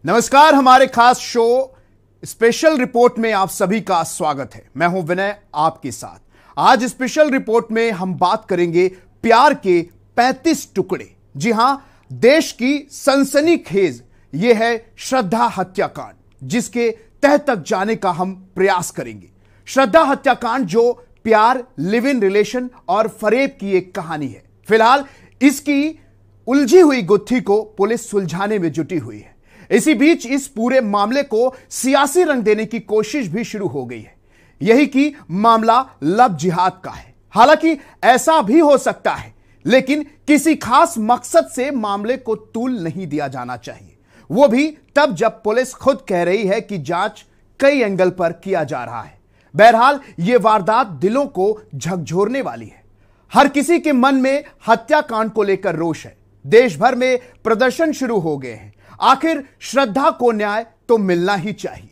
नमस्कार, हमारे खास शो स्पेशल रिपोर्ट में आप सभी का स्वागत है। मैं हूं विनय आपके साथ। आज स्पेशल रिपोर्ट में हम बात करेंगे प्यार के 35 टुकड़े। जी हां, देश की सनसनीखेज यह है श्रद्धा हत्याकांड, जिसके तह तक जाने का हम प्रयास करेंगे। श्रद्धा हत्याकांड जो प्यार, लिव इन रिलेशन और फरेब की एक कहानी है। फिलहाल इसकी उलझी हुई गुत्थी को पुलिस सुलझाने में जुटी हुई है। इसी बीच इस पूरे मामले को सियासी रंग देने की कोशिश भी शुरू हो गई है। यही कि मामला लव जिहाद का है। हालांकि ऐसा भी हो सकता है, लेकिन किसी खास मकसद से मामले को तूल नहीं दिया जाना चाहिए। वो भी तब जब पुलिस खुद कह रही है कि जांच कई एंगल पर किया जा रहा है। बहरहाल यह वारदात दिलों को झकझोरने वाली है। हर किसी के मन में हत्याकांड को लेकर रोष है। देश भर में प्रदर्शन शुरू हो गए हैं। आखिर श्रद्धा को न्याय तो मिलना ही चाहिए।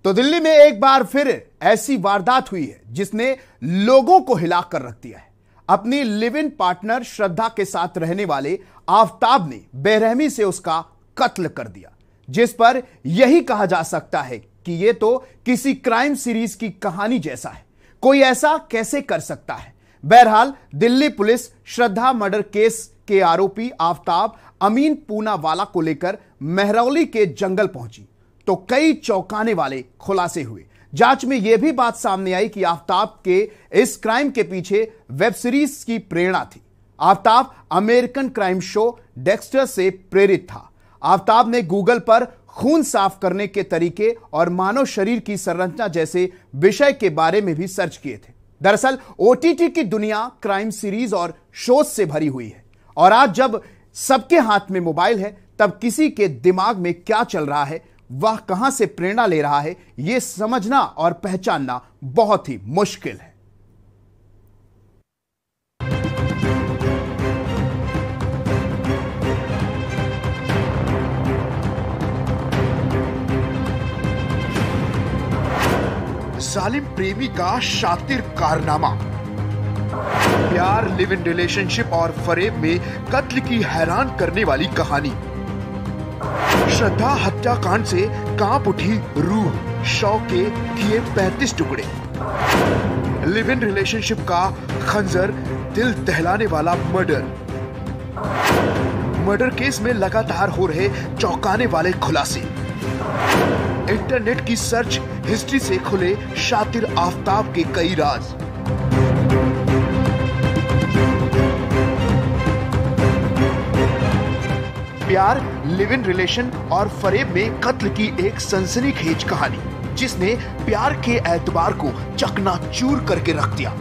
तो दिल्ली में एक बार फिर ऐसी वारदात हुई है जिसने लोगों को हिलाकर रख दिया है। अपनी लिव इन पार्टनर श्रद्धा के साथ रहने वाले आफताब ने बेरहमी से उसका कत्ल कर दिया, जिस पर यही कहा जा सकता है कि यह तो किसी क्राइम सीरीज की कहानी जैसा है। कोई ऐसा कैसे कर सकता है? बहरहाल दिल्ली पुलिस श्रद्धा मर्डर केस के आरोपी आफताब अमीन पूनावाला को लेकर मेहरौली के जंगल पहुंची तो कई चौंकाने वाले खुलासे हुए। जांच में यह भी बात सामने आई कि आफताब के इस क्राइम के पीछे वेब सीरीज की प्रेरणा थी। Aftab American crime show Dexter से प्रेरित था। आफताब ने गूगल पर खून साफ करने के तरीके और मानव शरीर की संरचना जैसे विषय के बारे में भी सर्च किए थे। दरअसल ओटीटी की दुनिया क्राइम सीरीज और शोज से भरी हुई है, और आज जब सबके हाथ में मोबाइल है, तब किसी के दिमाग में क्या चल रहा है, वह कहां से प्रेरणा ले रहा है, यह समझना और पहचानना बहुत ही मुश्किल है। जालिम प्रेमी का शातिर कारनामा। प्यार, लिव इन रिलेशनशिप और फरेब में कत्ल की हैरान करने वाली कहानी। श्रद्धा हत्याकांड से कांप उठी रूह, शव के किए 35 टुकड़े। लिव इन रिलेशनशिप का खंजर, दिल दहलाने वाला मर्डर केस में लगातार हो रहे चौंकाने वाले खुलासे। इंटरनेट की सर्च हिस्ट्री से खुले शातिर आफताब के कई राज। प्यार, लिव इन रिलेशन और फरेब में कत्ल की एक सनसनीखेज कहानी, जिसने प्यार के एतबार को चकनाचूर करके रख दिया।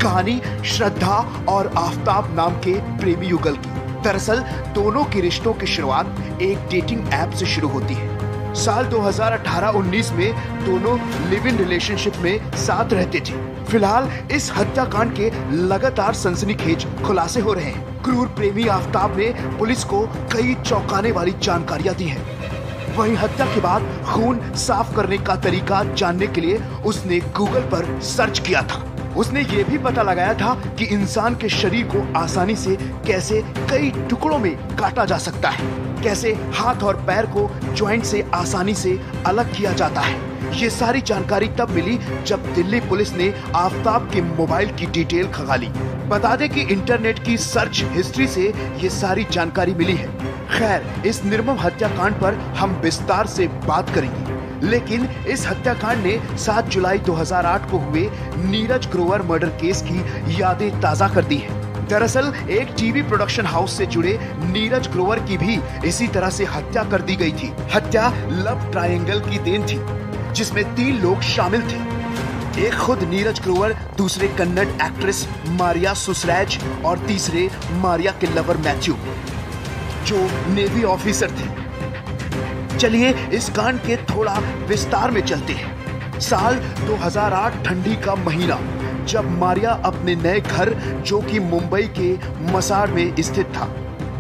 कहानी श्रद्धा और आफताब नाम के प्रेमी युगल की। दरअसल दोनों के रिश्तों की शुरुआत एक डेटिंग ऐप से शुरू होती है। साल 2018-19 में दोनों लिव इन रिलेशनशिप में साथ रहते थे। फिलहाल इस हत्याकांड के लगातार सनसनीखेज खुलासे हो रहे हैं। क्रूर प्रेमी आफताब ने पुलिस को कई चौंकाने वाली जानकारियां दी हैं। वहीं हत्या के बाद खून साफ करने का तरीका जानने के लिए उसने गूगल पर सर्च किया था। उसने ये भी पता लगाया था कि इंसान के शरीर को आसानी से कैसे कई टुकड़ों में काटा जा सकता है, कैसे हाथ और पैर को ज्वाइंट से आसानी से अलग किया जाता है। ये सारी जानकारी तब मिली जब दिल्ली पुलिस ने आफताब के मोबाइल की डिटेल खंगाली। बता दें कि इंटरनेट की सर्च हिस्ट्री से ये सारी जानकारी मिली है। खैर, इस निर्मम हत्याकांड पर हम विस्तार से बात करेंगे, लेकिन इस हत्याकांड ने 7 जुलाई 2008 को हुए नीरज ग्रोवर मर्डर केस की यादें ताजा कर दी है। दरअसल एक टीवी प्रोडक्शन हाउस से जुड़े नीरज ग्रोवर की भी इसी तरह से हत्या कर दी गई थी। हत्या लव ट्रायंगल की देन थी, जिसमें 3 लोग शामिल थे। एक खुद नीरज ग्रोवर, दूसरे कन्नड़ एक्ट्रेस मारिया सुसराज और तीसरे मारिया के लवर मैथ्यू, जो नेवी ऑफिसर थे। चलिए इस कांड के थोड़ा विस्तार में चलते हैं। साल 2008, ठंडी का महीना, जब मारिया अपने नए घर जो कि मुंबई के मसाड़ में स्थित था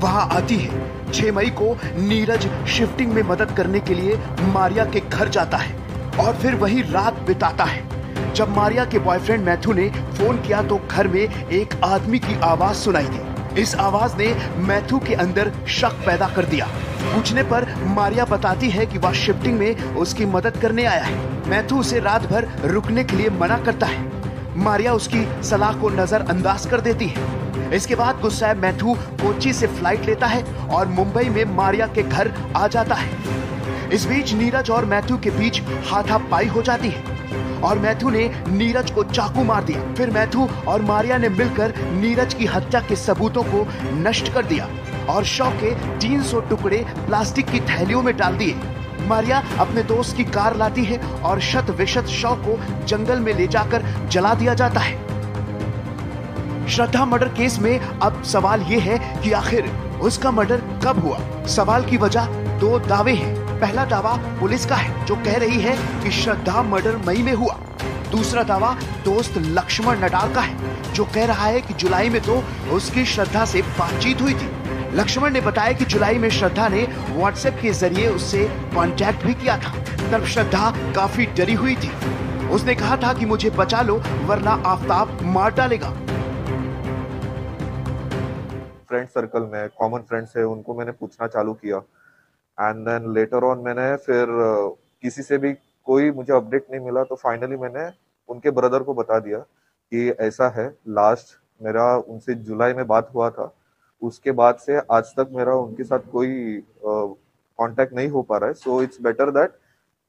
वहां आती है। 6 मई को नीरज शिफ्टिंग में मदद करने के लिए मारिया के घर जाता है और फिर वहीं रात बिताता है। जब मारिया के बॉयफ्रेंड मैथ्यू ने फोन किया तो घर में एक आदमी की आवाज सुनाई दी। इस आवाज ने मैथ्यू के अंदर शक पैदा कर दिया। पूछने पर मारिया बताती है कि वह शिफ्टिंग में उसकी मदद करने आया है। मैथ्यू उसे रात भर रुकने के लिए मना करता है। मारिया उसकी सलाह को नजरअंदाज कर देती है। इसके बाद गुस्साए मैथ्यू कोच्चि से फ्लाइट लेता है और मुंबई में मारिया के घर आ जाता है। इस बीच नीरज और मैथ्यू के बीच हाथापाई हो जाती है और मैथ्यू ने नीरज को चाकू मार दिया। फिर मैथ्यू और मारिया ने मिलकर नीरज की हत्या के सबूतों को नष्ट कर दिया और शव के 300 टुकड़े प्लास्टिक की थैलियों में डाल दिए। मारिया अपने दोस्त की कार लाती है और शत विशत शव को जंगल में ले जाकर जला दिया जाता है। श्रद्धा मर्डर केस में अब सवाल ये है कि आखिर उसका मर्डर कब हुआ। सवाल की वजह 2 दावे हैं। पहला दावा पुलिस का है जो कह रही है कि श्रद्धा मर्डर मई में हुआ। दूसरा दावा दोस्त लक्ष्मण नडाल का है जो कह रहा है कि जुलाई में तो उसकी श्रद्धा से बातचीत हुई थी। लक्ष्मण ने बताया कि जुलाई में श्रद्धा ने व्हाट्सएप के जरिए उससे कांटेक्ट भी किया था। तब श्रद्धा काफी डरी हुई थी। उसने कहा था कि मुझे बचा लो वरना आफ्ताब मार डालेगा। फ्रेंड सर्कल में कॉमन फ्रेंड्स है उनको मैंने पूछना चालू किया एंड देन लेटर ऑन मैंने फिर किसी से भी कोई मुझे अपडेट नहीं मिला तो फाइनली मैंने उनके ब्रदर को बता दिया कि ऐसा है। लास्ट मेरा उनसे जुलाई में बात हुआ था। उसके बाद से आज तक मेरा उनके साथ कोई कांटेक्ट नहीं हो पा रहा है। So it's better that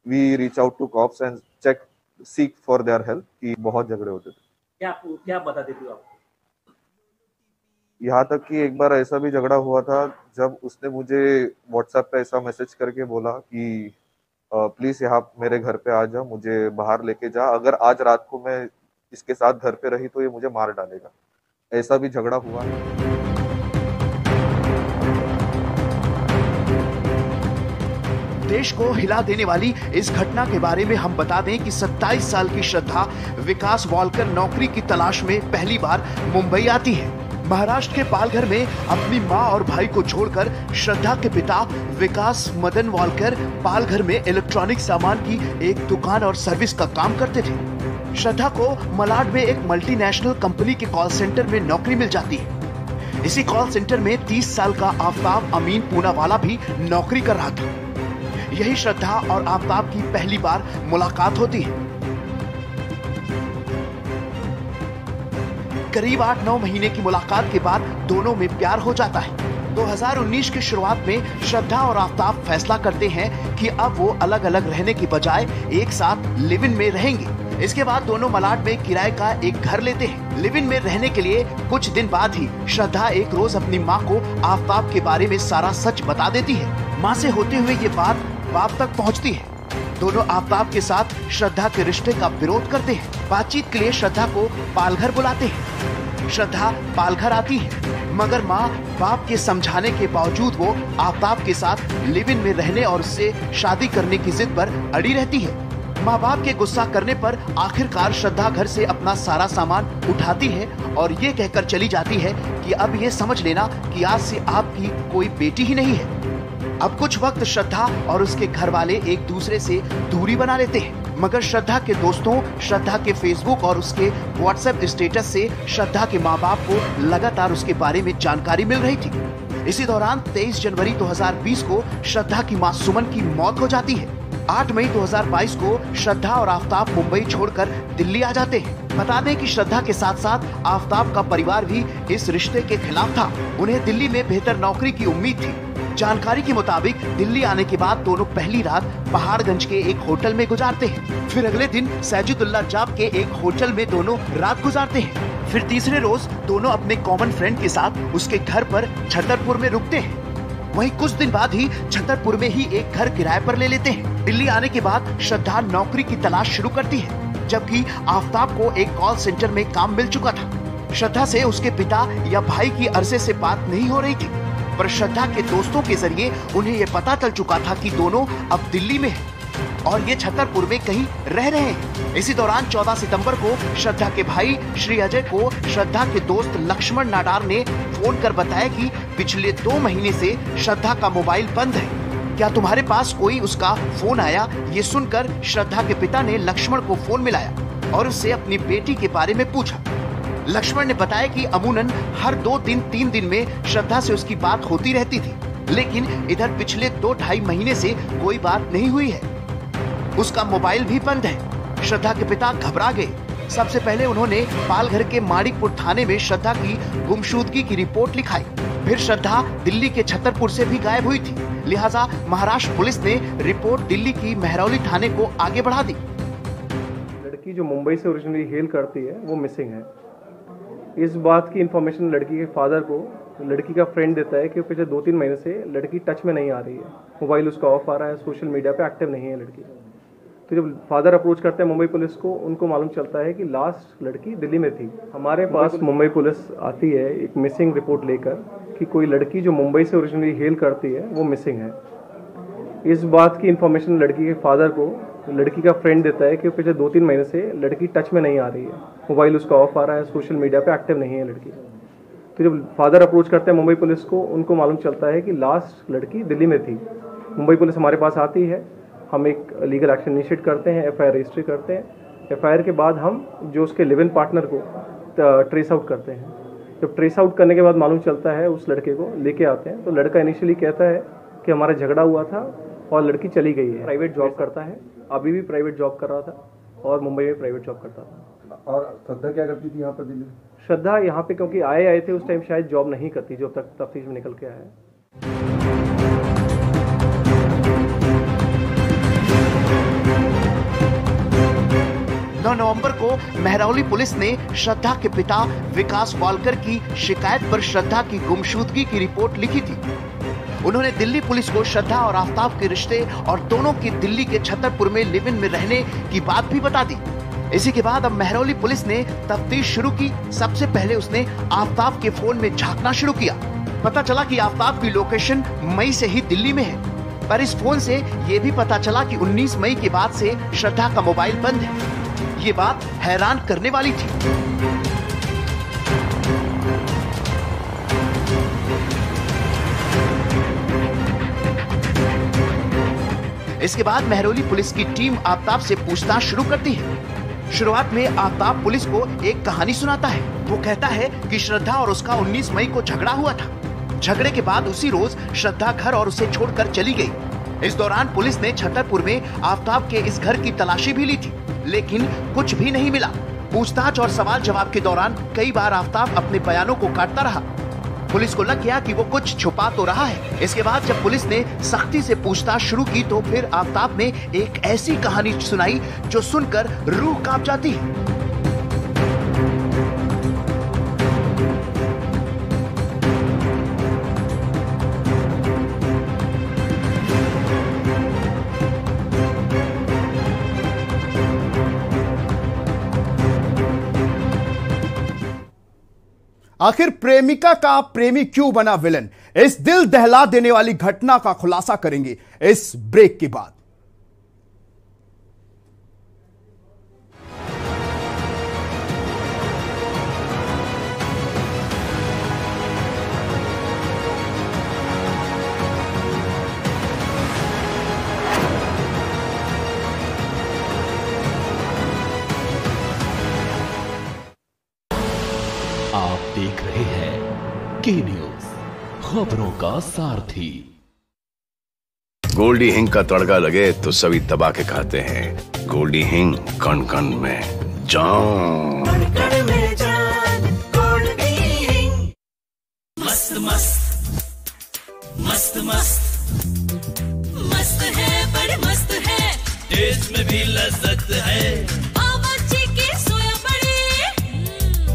we reach out to cops and check seek for their help कि बहुत झगड़े होते थे। क्या बता देती हो आप? यहाँ तक कि एक बार ऐसा भी झगड़ा हुआ था जब उसने मुझे व्हाट्सएप पे ऐसा मैसेज करके बोला कि प्लीज यहाँ मेरे घर पे आ जा, मुझे बाहर लेके जा, अगर आज रात को मैं इसके साथ घर पे रही तो ये मुझे मार डालेगा। ऐसा भी झगड़ा हुआ है। देश को हिला देने वाली इस घटना के बारे में हम बता दें कि 27 साल की श्रद्धा विकास वालकर नौकरी की तलाश में पहली बार मुंबई आती है। महाराष्ट्र के पालघर में अपनी मां और भाई को छोड़कर श्रद्धा के पिता विकास मदन वालकर पालघर में इलेक्ट्रॉनिक सामान की एक दुकान और सर्विस का काम करते थे। श्रद्धा को मलाड में एक मल्टीनेशनल कंपनी के कॉल सेंटर में नौकरी मिल जाती है। इसी कॉल सेंटर में 30 साल का आफ्ताब अमीन पूनावाला भी नौकरी कर रहा था। यही श्रद्धा और आफ्ताब की पहली बार मुलाकात होती है। करीब 8-9 महीने की मुलाकात के बाद दोनों में प्यार हो जाता है। 2019 की शुरुआत में श्रद्धा और आफ्ताब फैसला करते हैं कि अब वो अलग अलग रहने की बजाय एक साथ लिव इन में रहेंगे। इसके बाद दोनों मलाड में किराए का एक घर लेते हैं। लिव इन में रहने के लिए कुछ दिन बाद ही श्रद्धा एक रोज अपनी माँ को आफ्ताब के बारे में सारा सच बता देती है। माँ से होते हुए ये बात बाप तक पहुँचती है। दोनों आफ्ताब के साथ श्रद्धा के रिश्ते का विरोध करते हैं। बातचीत के लिए श्रद्धा को पालघर बुलाते हैं। श्रद्धा पालघर आती है मगर माँ बाप के समझाने के बावजूद वो आफ्ताब के साथ लिव इन में रहने और उससे शादी करने की जिद पर अड़ी रहती है। माँ बाप के गुस्सा करने पर आखिरकार श्रद्धा घर से अपना सारा सामान उठाती है और ये कहकर चली जाती है कि अब ये समझ लेना कि आज से आपकी कोई बेटी ही नहीं है। अब कुछ वक्त श्रद्धा और उसके घर वाले एक दूसरे से दूरी बना लेते हैं मगर श्रद्धा के दोस्तों, श्रद्धा के फेसबुक और उसके व्हाट्सएप स्टेटस से श्रद्धा के माँ बाप को लगातार उसके बारे में जानकारी मिल रही थी। इसी दौरान 23 जनवरी 2020 को श्रद्धा की माँ सुमन की मौत हो जाती है। 8 मई 2022 को श्रद्धा और आफ्ताब मुंबई छोड़कर दिल्ली आ जाते हैं। बता दें कि श्रद्धा के साथ साथ आफ्ताब का परिवार भी इस रिश्ते के खिलाफ था। उन्हें दिल्ली में बेहतर नौकरी की उम्मीद थी। जानकारी के मुताबिक दिल्ली आने के बाद दोनों पहली रात पहाड़गंज के एक होटल में गुजारते हैं। फिर अगले दिन सैजुदुल्ला जाप के एक होटल में दोनों रात गुजारते हैं। फिर तीसरे रोज दोनों अपने कॉमन फ्रेंड के साथ उसके घर पर छतरपुर में रुकते हैं। वहीं कुछ दिन बाद ही छतरपुर में ही एक घर किराए पर ले लेते हैं। दिल्ली आने के बाद श्रद्धा नौकरी की तलाश शुरू करती है जबकि आफ्ताब को एक कॉल सेंटर में काम मिल चुका था। श्रद्धा से उसके पिता या भाई की अरसे से बात नहीं हो रही थी पर श्रद्धा के दोस्तों के जरिए उन्हें यह पता चल चुका था कि दोनों अब दिल्ली में हैं। और ये छतरपुर में कहीं रह रहे हैं। इसी दौरान 14 सितंबर को श्रद्धा के भाई श्री अजय को श्रद्धा के दोस्त लक्ष्मण नाडार ने फोन कर बताया कि पिछले 2 महीने से श्रद्धा का मोबाइल बंद है, क्या तुम्हारे पास कोई उसका फोन आया? ये सुनकर श्रद्धा के पिता ने लक्ष्मण को फोन मिलाया और उससे अपनी बेटी के बारे में पूछा। लक्ष्मण ने बताया कि अमूनन हर 2-3 दिन में श्रद्धा से उसकी बात होती रहती थी, लेकिन इधर पिछले 2-2.5 महीने से कोई बात नहीं हुई है। उसका मोबाइल भी बंद है। श्रद्धा के पिता घबरा गए। सबसे पहले उन्होंने पालघर के माणिकपुर थाने में श्रद्धा की गुमशुदगी की रिपोर्ट लिखाई। फिर श्रद्धा दिल्ली के छतरपुर से भी गायब हुई थी, लिहाजा महाराष्ट्र पुलिस ने रिपोर्ट दिल्ली की महरौली थाने को आगे बढ़ा दी। लड़की जो मुंबई से ओरिजिनली हेल करती है वो मिसिंग है। इस बात की इंफॉर्मेशन लड़की के फादर को लड़की का फ्रेंड देता है कि पिछले 2-3 महीने से लड़की टच में नहीं आ रही है, मोबाइल उसका ऑफ आ रहा है, सोशल मीडिया पे एक्टिव नहीं है लड़की। तो जब फादर अप्रोच करते हैं मुंबई पुलिस को, उनको मालूम चलता है कि लास्ट लड़की दिल्ली में थी। हमारे पास मुंबई पुलिस आती है एक मिसिंग रिपोर्ट लेकर कि कोई लड़की जो मुंबई से ओरिजिनली हेल करती है वो मिसिंग है। इस बात की इंफॉर्मेशन लड़की के फादर को लड़की का फ्रेंड देता है कि पिछले 2-3 महीने से लड़की टच में नहीं आ रही है, मोबाइल उसका ऑफ आ रहा है, सोशल मीडिया पे एक्टिव नहीं है लड़की। तो जब फादर अप्रोच करते हैं मुंबई पुलिस को, उनको मालूम चलता है कि लास्ट लड़की दिल्ली में थी। मुंबई पुलिस हमारे पास आती है, हम एक लीगल एक्शन इनिशिएट करते हैं, एफआईआर रजिस्टर करते हैं। एफआईआर के बाद हम जो उसके लिव इन पार्टनर को ट्रेस आउट करते हैं। जब ट्रेस आउट करने के बाद मालूम चलता है, उस लड़के को लेके आते हैं। तो लड़का इनिशियली कहता है कि हमारा झगड़ा हुआ था और लड़की चली गई है। प्राइवेट जॉब करता है, अभी भी प्राइवेट जॉब कर रहा था और मुंबई में प्राइवेट जॉब करता था। और श्रद्धा क्या करती थी यहाँ पर दिल्ली में? श्रद्धा यहाँ पे क्योंकि आए थे उस टाइम, शायद जॉब नहीं करती जो तक तफ्तीश में निकल के आया है। 9 नवंबर को महरौली पुलिस ने श्रद्धा के पिता विकास वालकर की शिकायत पर श्रद्धा की गुमशुदगी की रिपोर्ट लिखी थी। उन्होंने दिल्ली पुलिस को श्रद्धा और आफ्ताब के रिश्ते और दोनों की दिल्ली के छतरपुर में लिव इन में रहने की बात भी बता दी। इसी के बाद अब महरौली पुलिस ने तफ्तीश शुरू की। सबसे पहले उसने आफ्ताब के फोन में झांकना शुरू किया। पता चला कि आफ्ताब की लोकेशन मई से ही दिल्ली में है, पर इस फोन से ये भी पता चला कि 19 मई के बाद से श्रद्धा का मोबाइल बंद है। ये बात हैरान करने वाली थी। इसके बाद महरौली पुलिस की टीम आफ्ताब से पूछताछ शुरू करती है। शुरुआत में आफ्ताब पुलिस को एक कहानी सुनाता है। वो कहता है कि श्रद्धा और उसका 19 मई को झगड़ा हुआ था। झगड़े के बाद उसी रोज श्रद्धा घर और उसे छोड़कर चली गई। इस दौरान पुलिस ने छतरपुर में आफ्ताब के इस घर की तलाशी भी ली थी, लेकिन कुछ भी नहीं मिला। पूछताछ और सवाल जवाब के दौरान कई बार आफ्ताब अपने बयानों को काटता रहा। पुलिस को लग गया कि वो कुछ छुपा तो रहा है। इसके बाद जब पुलिस ने सख्ती से पूछताछ शुरू की तो फिर आफ्ताब ने एक ऐसी कहानी सुनाई जो सुनकर रूह कांप जाती है। आखिर प्रेमिका का प्रेमी क्यों बना विलन? इस दिल दहला देने वाली घटना का खुलासा करेंगे इस ब्रेक के बाद। आप देख रहे हैं के न्यूज, खबरों का सारथी। गोल्डी हिंग का तड़का लगे तो सभी दबा के खाते हैं। गोल्डी हिंग कण कण में जान। मस्त मस्त मस्त मस्त मस्त है, बड़ी मस्त है, टेस्ट में भी लज्जत है। बावर्ची की सोया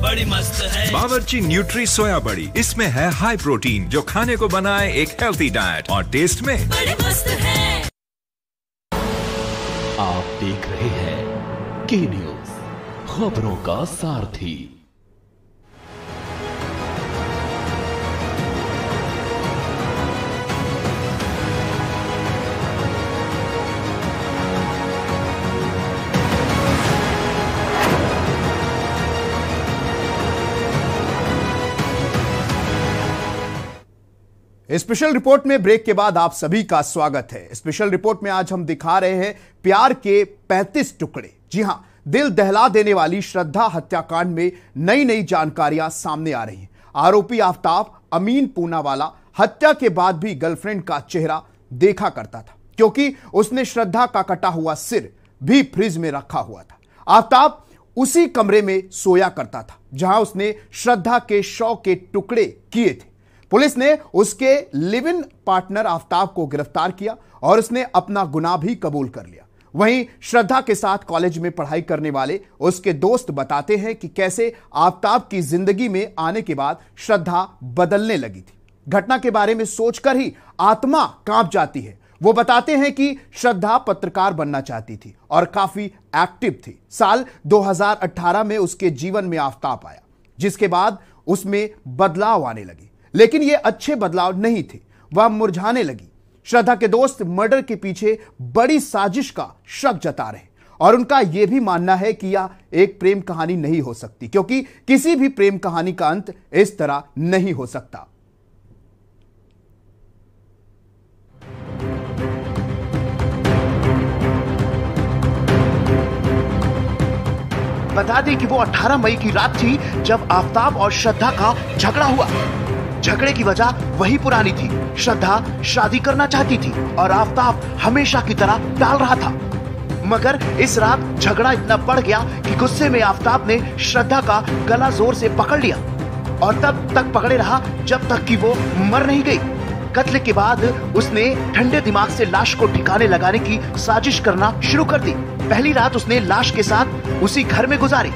बड़ी मस्त है। बावर्ची न्यूट्री सोया बड़ी, इसमें है हाई प्रोटीन जो खाने को बनाए एक हेल्थी डाइट और टेस्ट में बड़ी मस्त है। आप देख रहे हैं के न्यूज, खबरों का सारथी। स्पेशल रिपोर्ट में ब्रेक के बाद आप सभी का स्वागत है। स्पेशल रिपोर्ट में आज हम दिखा रहे हैं प्यार के 35 टुकड़े। जी हां, दिल दहला देने वाली श्रद्धा हत्याकांड में नई नई जानकारियां सामने आ रही हैं। आरोपी आफताब अमीन पूनावाला हत्या के बाद भी गर्लफ्रेंड का चेहरा देखा करता था, क्योंकि उसने श्रद्धा का कटा हुआ सिर भी फ्रिज में रखा हुआ था। आफताब उसी कमरे में सोया करता था जहां उसने श्रद्धा के शव के टुकड़े किए थे। पुलिस ने उसके लिव इन पार्टनर आफताब को गिरफ्तार किया और उसने अपना गुनाह भी कबूल कर लिया। वहीं श्रद्धा के साथ कॉलेज में पढ़ाई करने वाले उसके दोस्त बताते हैं कि कैसे आफताब की जिंदगी में आने के बाद श्रद्धा बदलने लगी थी। घटना के बारे में सोचकर ही आत्मा कांप जाती है। वो बताते हैं कि श्रद्धा पत्रकार बनना चाहती थी और काफी एक्टिव थी। साल 2018 में उसके जीवन में आफताब आया, जिसके बाद उसमें बदलाव आने लगे, लेकिन ये अच्छे बदलाव नहीं थे। वह मुरझाने लगी। श्रद्धा के दोस्त मर्डर के पीछे बड़ी साजिश का शक जता रहे और उनका यह भी मानना है कि यह एक प्रेम कहानी नहीं हो सकती, क्योंकि किसी भी प्रेम कहानी का अंत इस तरह नहीं हो सकता। बता दें कि वो 18 मई की रात थी जब आफताब और श्रद्धा का झगड़ा हुआ। झगड़े की वजह वही पुरानी थी। श्रद्धा शादी करना चाहती थी और आफताब हमेशा की तरह टाल रहा था। मगर इस रात झगड़ा इतना बढ़ गया कि गुस्से में आफताब ने श्रद्धा का गला जोर से पकड़ लिया और तब तक पकड़े रहा जब तक कि वो मर नहीं गई। कत्ल के बाद उसने ठंडे दिमाग से लाश को ठिकाने लगाने की साजिश करना शुरू कर दी। पहली रात उसने लाश के साथ उसी घर में गुजारी।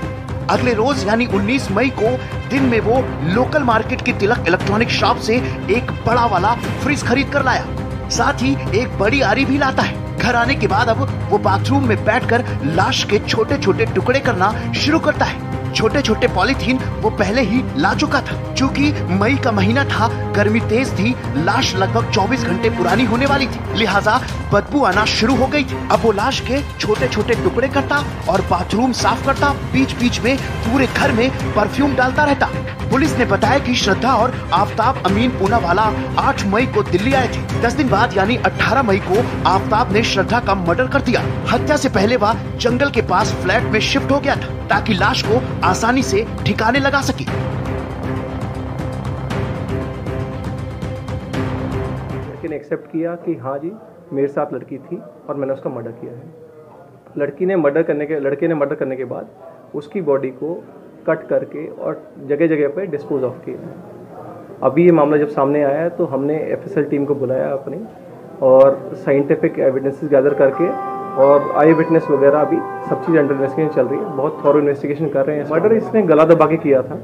अगले रोज यानी 19 मई को दिन में वो लोकल मार्केट की तिलक इलेक्ट्रॉनिक शॉप से एक बड़ा वाला फ्रिज खरीद कर लाया। साथ ही एक बड़ी आरी भी लाता है। घर आने के बाद अब वो बाथरूम में बैठकर लाश के छोटे छोटे टुकड़े करना शुरू करता है। छोटे छोटे पॉलीथीन वो पहले ही ला चुका था। चूंकि मई का महीना था, गर्मी तेज थी, लाश लगभग 24 घंटे पुरानी होने वाली थी, लिहाजा बदबू आना शुरू हो गई थी। अब वो लाश के छोटे छोटे टुकड़े करता और बाथरूम साफ करता। बीच बीच में पूरे घर में परफ्यूम डालता रहता। पुलिस ने बताया कि श्रद्धा और आफताब अमीन पूनावाला 8 मई को दिल्ली आए थे। 10 दिन बाद यानी 18 मई को आफताब ने श्रद्धा का मर्डर कर दिया। हत्या से पहले वह जंगल के पास फ्लैट में शिफ्ट हो गया था ताकि लाश को आसानी से ठिकाने लगा सके। लड़की ने एक्सेप्ट किया कि हाँ जी मेरे साथ लड़की थी और मैंने उसका मर्डर किया है। लड़के ने मर्डर करने के बाद उसकी बॉडी को कट करके और जगह जगह पर डिस्पोज ऑफ किया। अभी ये मामला जब सामने आया है तो हमने एफएसएल टीम को बुलाया अपनी और साइंटिफिक एविडेंसेस गैदर करके और आई विटनेस वगैरह अभी सब चीज़ अंडर इन्वेस्टिगेशन चल रही है। बहुत थॉरो इन्वेस्टिगेशन कर रहे हैं। मर्डर इसने गला दबा के किया था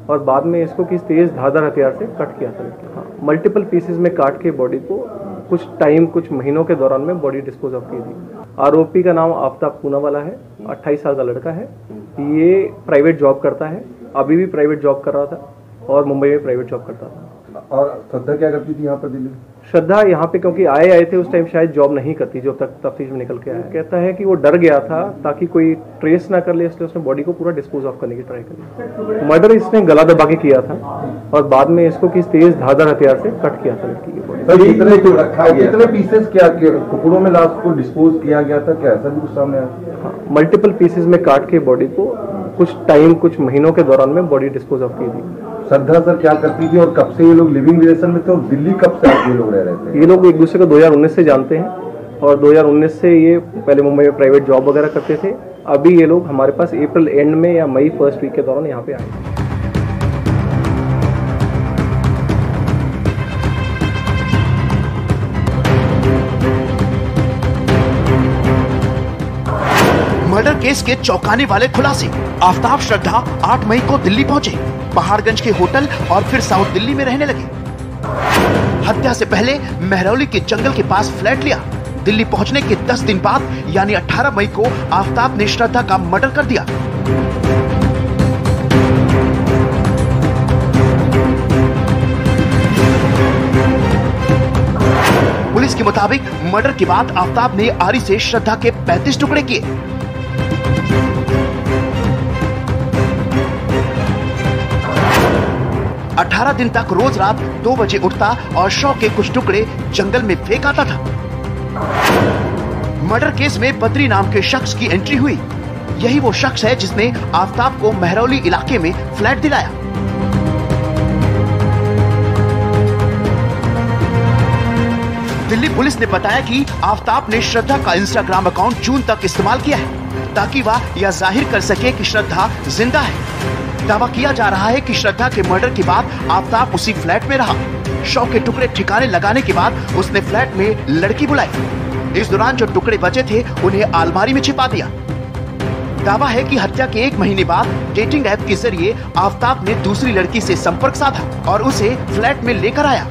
और बाद में इसको किस तेज धारदार हथियार से कट किया था। हाँ, मल्टीपल पीसेस में काट के बॉडी को कुछ महीनों के दौरान में बॉडी डिस्पोज ऑफ की थी। आरोपी का नाम आफताब पूनावाला है, 28 साल का लड़का है। ये प्राइवेट जॉब करता है, अभी भी प्राइवेट जॉब कर रहा था और मुंबई में प्राइवेट जॉब करता था। और श्रद्धा क्या करती थी यहाँ पर दिल्ली में? श्रद्धा यहाँ पे क्योंकि आए थे उस टाइम शायद जॉब नहीं करती, जो तक तफ्तीश में निकल के आया। कहता है कि वो डर गया था ताकि कोई ट्रेस ना कर ले, इसलिए उसने बॉडी को पूरा डिस्पोज ऑफ करने की ट्राई करी। मर्डर इसने गला दबा के किया था और बाद में इसको किस तेज धारदार हथियार से कट किया था लड़की की बॉडी। कितने पीसेस क्या टुकड़ों में लाश को डिस्पोज किया गया था, क्या ऐसा भी कुछ सामने आया? हाँ, मल्टीपल पीसेस में काट के बॉडी को कुछ महीनों के दौरान में बॉडी डिस्पोज ऑफ की थी। श्रद्धा सर क्या करती थी और कब से ये लोग लिविंग रिलेशन में थे और दिल्ली कब से ये लोग रह रहे थे? ये लोग एक दूसरे को 2019 से जानते हैं और 2019 से ये पहले मुंबई में प्राइवेट जॉब वगैरह करते थे। अभी ये लोग हमारे पास अप्रैल एंड में या मई फर्स्ट वीक के दौरान यहाँ पे आए। मर्डर केस के चौंकाने वाले खुलासे। आफताब श्रद्धा 8 मई को दिल्ली पहुंचे, पहाड़गंज के होटल और फिर साउथ दिल्ली में रहने लगे। हत्या से पहले महरौली के जंगल के पास फ्लैट लिया। दिल्ली पहुंचने के 10 दिन बाद यानी 18 मई को आफताब ने श्रद्धा का मर्डर कर दिया। पुलिस के मुताबिक मर्डर के बाद आफताब ने आरी से श्रद्धा के 35 टुकड़े किए। 18 दिन तक रोज रात 2 बजे उठता और शव के कुछ टुकड़े जंगल में फेंक आता था। मर्डर केस में बद्री नाम के शख्स की एंट्री हुई। यही वो शख्स है जिसने आफ्ताब को महरौली इलाके में फ्लैट दिलाया। दिल्ली पुलिस ने बताया कि आफ्ताब ने श्रद्धा का इंस्टाग्राम अकाउंट जून तक इस्तेमाल किया है ताकि वह यह जाहिर कर सके कि श्रद्धा जिंदा है। दावा किया जा रहा है कि श्रद्धा के मर्डर के बाद आफ्ताब उसी फ्लैट में रहा। शव के टुकड़े ठिकाने लगाने के बाद उसने फ्लैट में लड़की बुलाई। इस दौरान जो टुकड़े बचे थे उन्हें अलमारी में छिपा दिया। दावा है कि हत्या के 1 महीने बाद डेटिंग ऐप के जरिए आफ्ताब ने दूसरी लड़की से संपर्क साधा और उसे फ्लैट में लेकर आया।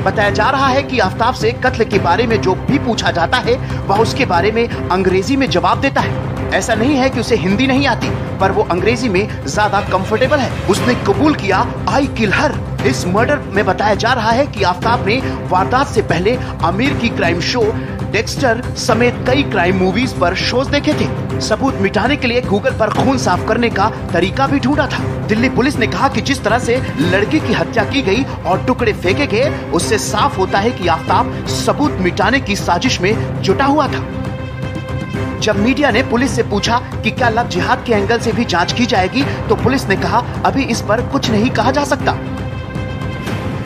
बताया जा रहा है कि आफ्ताब से कत्ल के बारे में जो भी पूछा जाता है वह उसके बारे में अंग्रेजी में जवाब देता है। ऐसा नहीं है कि उसे हिंदी नहीं आती, पर वो अंग्रेजी में ज्यादा कंफर्टेबल है। उसने कबूल किया आई किल हर। इस मर्डर में बताया जा रहा है कि आफ्ताब ने वारदात से पहले आमिर की क्राइम शो डेक्स्टर समेत कई क्राइम मूवीज पर शोज देखे थे। सबूत मिटाने के लिए गूगल पर खून साफ करने का तरीका भी ढूंढा था। दिल्ली पुलिस ने कहा कि जिस तरह से लड़की की हत्या की गई और टुकड़े फेंके गए, उससे साफ होता है कि आफ्ताब सबूत मिटाने की साजिश में जुटा हुआ था। जब मीडिया ने पुलिस से पूछा कि क्या लव जिहाद के एंगल से भी जांच की जाएगी, तो पुलिस ने कहा अभी इस पर कुछ नहीं कहा जा सकता।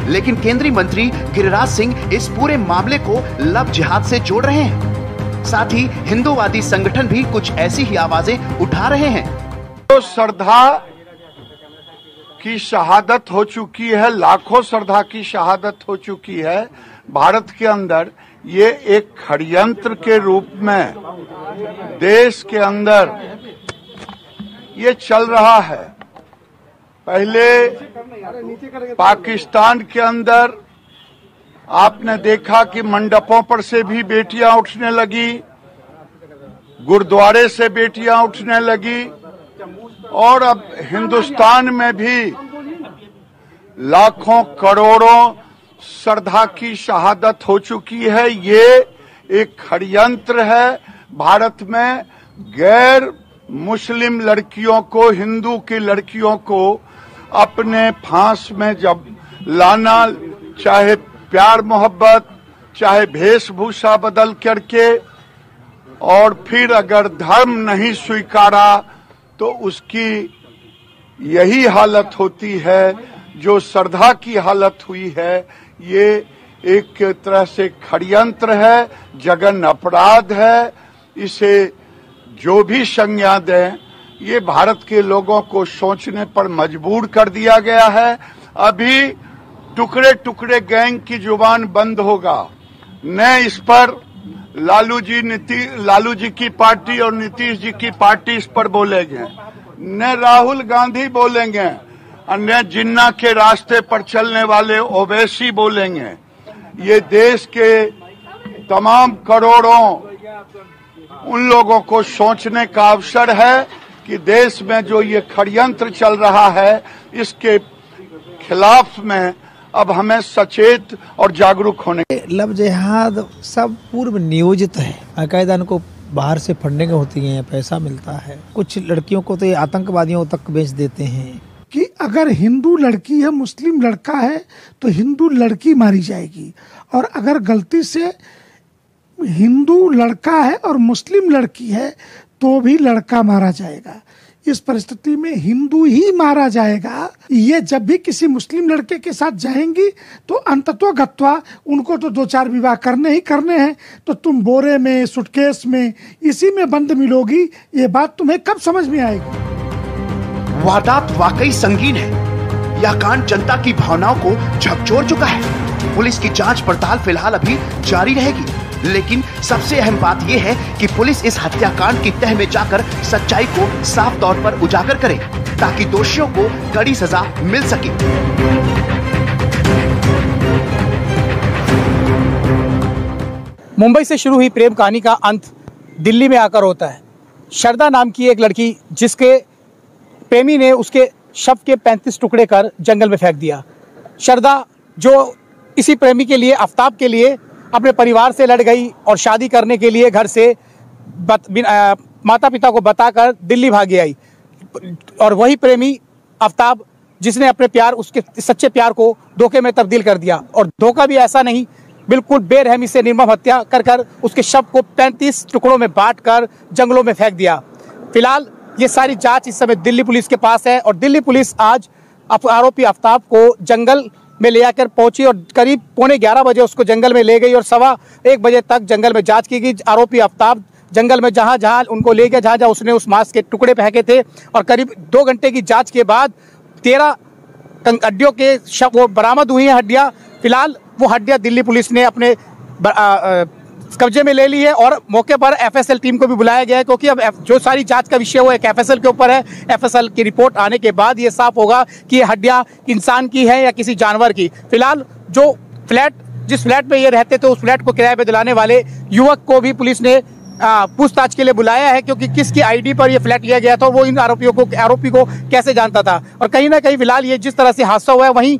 लेकिन केंद्रीय मंत्री गिरिराज सिंह इस पूरे मामले को लव जिहाद से जोड़ रहे हैं। साथ ही हिंदूवादी संगठन भी कुछ ऐसी ही आवाजें उठा रहे हैं। तो श्रद्धा की शहादत हो चुकी है, लाखों श्रद्धा की शहादत हो चुकी है भारत के अंदर। ये एक षड्यंत्र के रूप में देश के अंदर ये चल रहा है। पहले पाकिस्तान के अंदर आपने देखा कि मंडपों पर से भी बेटियां उठने लगी, गुरुद्वारे से बेटियां उठने लगी, और अब हिंदुस्तान में भी लाखों करोड़ों श्रद्धा की शहादत हो चुकी है। ये एक षड्यंत्र है भारत में गैर मुस्लिम लड़कियों को, हिंदू की लड़कियों को अपने फांस में जब लाना, चाहे प्यार मोहब्बत, चाहे वेशभूषा बदल करके, और फिर अगर धर्म नहीं स्वीकारा तो उसकी यही हालत होती है जो श्रद्धा की हालत हुई है। ये एक तरह से षड्यंत्र है, जघन्य अपराध है। इसे जो भी संज्ञा दें, ये भारत के लोगों को सोचने पर मजबूर कर दिया गया है। अभी टुकड़े टुकड़े गैंग की जुबान बंद होगा। न इस पर लालू जी की पार्टी और नीतीश जी की पार्टी इस पर बोलेंगे, न राहुल गांधी बोलेंगे, और न जिन्ना के रास्ते पर चलने वाले ओवैसी बोलेंगे। ये देश के तमाम करोड़ों उन लोगों को सोचने का अवसर है कि देश में जो ये षड्यंत्र चल रहा है, इसके खिलाफ में अब हमें सचेत और जागरूक होने। लव जिहाद सब पूर्व नियोजित है। बाकायदा इनको बाहर से फंडिंग होती है, पैसा मिलता है। कुछ लड़कियों को तो ये आतंकवादियों तक बेच देते हैं कि अगर हिंदू लड़की है, मुस्लिम लड़का है तो हिंदू लड़की मारी जाएगी, और अगर गलती से हिंदू लड़का है और मुस्लिम लड़की है तो भी लड़का मारा जाएगा। इस परिस्थिति में हिंदू ही मारा जाएगा। ये जब भी किसी मुस्लिम लड़के के साथ जाएंगी तो अंततो गत्वा उनको तो 2-4 विवाह करने ही करने हैं, तो तुम बोरे में, सुटकेस में, इसी में बंद मिलोगी। ये बात तुम्हें कब समझ में आएगी? वारदात वाकई संगीन है। यह कांड जनता की भावनाओं को झकझोर चुका है। पुलिस की जांच पड़ताल फिलहाल अभी जारी रहेगी, लेकिन सबसे अहम बात यह है कि पुलिस इस हत्याकांड की तह में जाकर सच्चाई को साफ तौर पर उजागर करे ताकि दोषियों को कड़ी सजा मिल सके। मुंबई से शुरू हुई प्रेम कहानी का अंत दिल्ली में आकर होता है। श्रद्धा नाम की एक लड़की जिसके प्रेमी ने उसके शव के 35 टुकड़े कर जंगल में फेंक दिया। श्रद्धा जो इसी प्रेमी के लिए, आफ्ताब के लिए, अपने परिवार से लड़ गई और शादी करने के लिए घर से माता पिता को बताकर दिल्ली भागी आई, और वही प्रेमी आफ्ताब जिसने अपने प्यार, उसके सच्चे प्यार को धोखे में तब्दील कर दिया। और धोखा भी ऐसा नहीं, बिल्कुल बेरहमी से निर्मम हत्या कर उसके शव को 35 टुकड़ों में बांटकर जंगलों में फेंक दिया। फिलहाल ये सारी जांच इस समय दिल्ली पुलिस के पास है और दिल्ली पुलिस आज आरोपी आफ्ताब को जंगल में ले आकर पहुंची और करीब 11:15 बजे उसको जंगल में ले गई और 1:15 बजे तक जंगल में जांच की गई। आरोपी आफ्ताब जंगल में जहां उनको ले गया, जहां उसने उस मांस के टुकड़े फेंके थे और करीब 2 घंटे की जांच के बाद 13 हड्डियों के शव वो बरामद हुई हैं हड्डियां। फिलहाल वो हड्डियां दिल्ली पुलिस ने अपने कब्जे में ले ली है और मौके पर एफएसएल टीम को भी बुलाया गया है, क्योंकि अब जो सारी जांच का विषय वो एक एफएसएल के ऊपर है। एफएसएल की रिपोर्ट आने के बाद ये साफ होगा कि ये हड्डियां इंसान की है या किसी जानवर की। फिलहाल जिस फ्लैट में ये रहते थे उस फ्लैट को किराए पे दिलाने वाले युवक को भी पुलिस ने पूछताछ के लिए बुलाया है, क्योंकि किसकी आईडी पर ये फ्लैट लिया गया था, वो इन आरोपी को कैसे जानता था। और कहीं ना कहीं फिलहाल ये जिस तरह से हादसा हुआ है, वहीं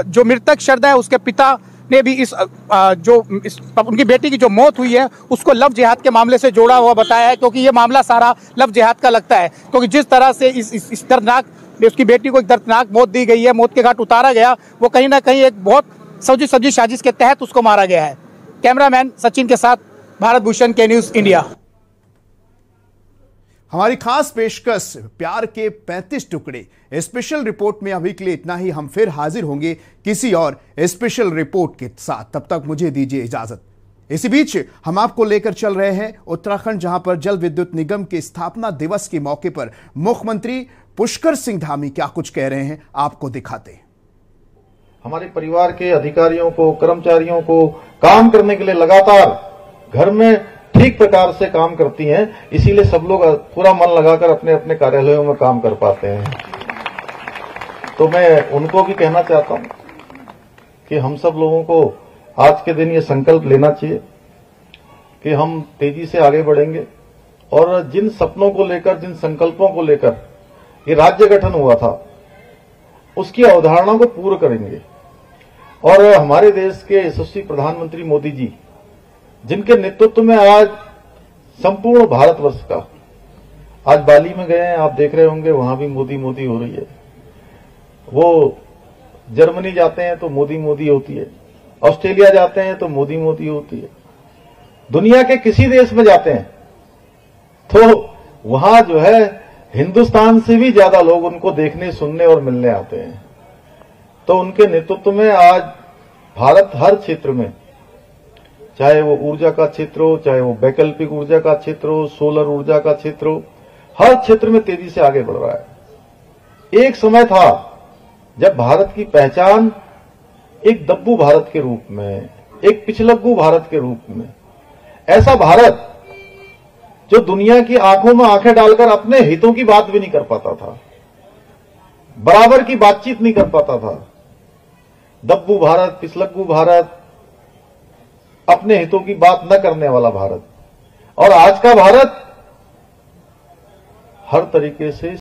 जो मृतक श्रद्धा है उसके पिता ने भी उनकी बेटी की जो मौत हुई है उसको लव जिहाद के मामले से जोड़ा हुआ बताया है, क्योंकि ये मामला सारा लव जिहाद का लगता है। क्योंकि जिस तरह से इस दर्दनाक उसकी बेटी को एक दर्दनाक मौत दी गई है, मौत के घाट उतारा गया, वो कहीं ना कहीं एक बहुत सजी साजिश के तहत उसको मारा गया है। कैमरामैन सचिन के साथ भारत भूषण, के न्यूज इंडिया। हमारी खास पेशकश प्यार के 35 टुकड़े स्पेशल रिपोर्ट में अभी के लिए इतना ही। हम फिर हाजिर होंगे किसी और स्पेशल रिपोर्ट के साथ, तब तक मुझे दीजिए इजाजत। इसी बीच हम आपको लेकर चल रहे हैं उत्तराखंड, जहां पर जल विद्युत निगम के स्थापना दिवस के मौके पर मुख्यमंत्री पुष्कर सिंह धामी क्या कुछ कह रहे हैं, आपको दिखाते हैं। हमारे परिवार के अधिकारियों को, कर्मचारियों को काम करने के लिए लगातार घर में ठीक प्रकार से काम करती हैं, इसीलिए सब लोग पूरा मन लगाकर अपने अपने कार्यालयों में काम कर पाते हैं। तो मैं उनको भी कहना चाहता हूं कि हम सब लोगों को आज के दिन ये संकल्प लेना चाहिए कि हम तेजी से आगे बढ़ेंगे और जिन सपनों को लेकर, जिन संकल्पों को लेकर ये राज्य गठन हुआ था, उसकी अवधारणा को पूर्ण करेंगे। और हमारे देश के यशस्वी प्रधानमंत्री मोदी जी, जिनके नेतृत्व में आज संपूर्ण भारतवर्ष का, आज बाली में गए हैं, आप देख रहे होंगे वहां भी मोदी मोदी हो रही है। वो जर्मनी जाते हैं तो मोदी मोदी होती है, ऑस्ट्रेलिया जाते हैं तो मोदी मोदी होती है, दुनिया के किसी देश में जाते हैं तो वहां जो है हिंदुस्तान से भी ज्यादा लोग उनको देखने, सुनने और मिलने आते हैं। तो उनके नेतृत्व में आज भारत हर क्षेत्र में, चाहे वो ऊर्जा का क्षेत्र हो, चाहे वो वैकल्पिक ऊर्जा का क्षेत्र हो, सोलर ऊर्जा का क्षेत्र हो, हर क्षेत्र में तेजी से आगे बढ़ रहा है। एक समय था जब भारत की पहचान एक दब्बू भारत के रूप में, एक पिछलग्गू भारत के रूप में, ऐसा भारत जो दुनिया की आंखों में आंखें डालकर अपने हितों की बात भी नहीं कर पाता था, बराबर की बातचीत नहीं कर पाता था, दब्बू भारत, पिछलग्गू भारत, अपने हितों की बात न करने वाला भारत। और आज का भारत हर तरीके से